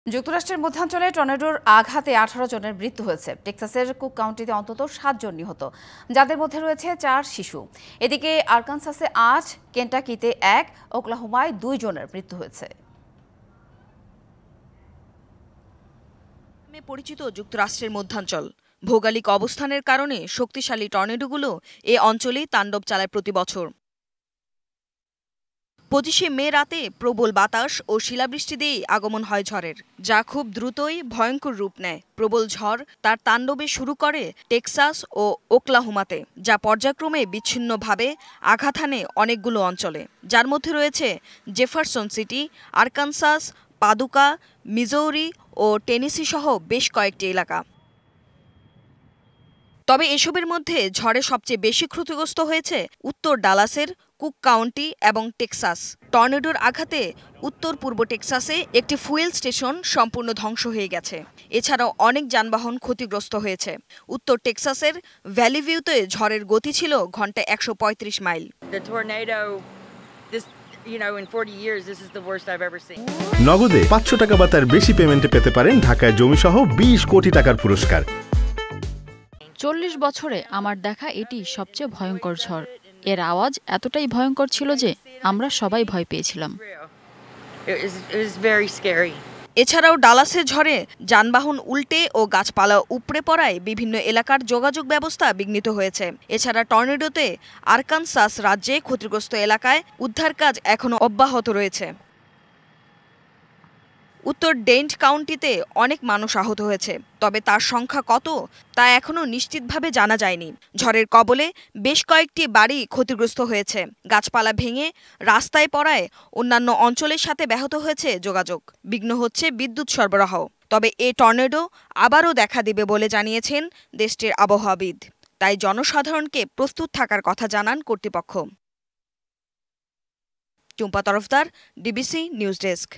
যুক্তরাষ্ট্রের মধ্যাঞ্চলে টর্নেডোর আঘাতে 18 জনের মৃত্যু হয়েছে। টেক্সাসের কুক কাউন্টিতে অন্তত 7 জন নিহত, যাদের মধ্যে রয়েছে 4 শিশু। এদিকে আরকানসাসে 8, কেন্টাকিতে 1, ওকলাহোমায় 2 জনের মৃত্যু হয়েছে। পরিচিত যুক্তরাষ্ট্রের মধ্যাঞ্চল ভৌগোলিক অবস্থানের কারণে শক্তিশালী টর্নেডোগুলো এ অঞ্চলেই তাণ্ডব চালায় প্রতি বছর। 25শে মে রাতে প্রবল বাতাস ও শিলাবৃষ্টি দিয়েই আগমন হয় ঝড়ের, যা খুব দ্রুতই ভয়ঙ্কর রূপ নেয়। প্রবল ঝড় তার তাণ্ডবে শুরু করে টেক্সাস ও ওকলাহোমাতে, যা পর্যায়ক্রমে বিচ্ছিন্নভাবে আঘাত হানে অনেকগুলো অঞ্চলে, যার মধ্যে রয়েছে জেফারসন সিটি, আরকানসাস, পাদুকা, মিজৌরি ও টেনেসি সহ বেশ কয়েকটি এলাকা। তবে এসবের মধ্যে ঝড়ে সবচেয়ে বেশি ক্ষতিগ্রস্ত হয়েছে উত্তর ডালাসের কুক কাউন্টি এবং টেক্সাস। টর্নেডোর আঘাতে উত্তর পূর্ব টেক্সাসে একটি ফুয়েল স্টেশন সম্পূর্ণ ধ্বংস হয়ে গেছে। এছাড়াও অনেক যানবাহন ক্ষতিগ্রস্ত হয়েছে। উত্তর টেক্সাসের ভ্যালিভিউতে ঝড়ের গতি ছিল ঘন্টায় 135 মাইল। নগদে 500 টাকা বা তার বেশি পেমেন্টে পেতে পারেন ঢাকায় জমিসহ 20 কোটি টাকার পুরস্কার। 40 বছরে আমার দেখা এটি সবচেয়ে ভয়ঙ্কর ঝড়। এর আওয়াজ এতটাই ভয়ঙ্কর ছিল যে আমরা সবাই ভয় পেয়েছিলাম। এছাড়াও ডালাসের ঝড়ে যানবাহন উল্টে ও গাছপালা উপড়ে পড়ায় বিভিন্ন এলাকার যোগাযোগ ব্যবস্থা বিঘ্নিত হয়েছে। এছাড়া টর্নেডোতে আরকানসাস রাজ্যে ক্ষতিগ্রস্ত এলাকায় উদ্ধার কাজ এখনো অব্যাহত রয়েছে। উত্তর ডেন্ট কাউন্টিতে অনেক মানুষ আহত হয়েছে, তবে তার সংখ্যা কত তা এখনও নিশ্চিতভাবে জানা যায়নি। ঝড়ের কবলে বেশ কয়েকটি বাড়ি ক্ষতিগ্রস্ত হয়েছে। গাছপালা ভেঙে রাস্তায় পড়ায় অন্যান্য অঞ্চলের সাথে ব্যাহত হয়েছে যোগাযোগ, বিঘ্ন হচ্ছে বিদ্যুৎ সরবরাহ। তবে এ টর্নেডো আবারও দেখা দিবে বলে জানিয়েছেন দেশটির আবহাওয়াবিদ। তাই জনসাধারণকে প্রস্তুত থাকার কথা জানান কর্তৃপক্ষ। Tumpa Tarafdar, DBC news desk.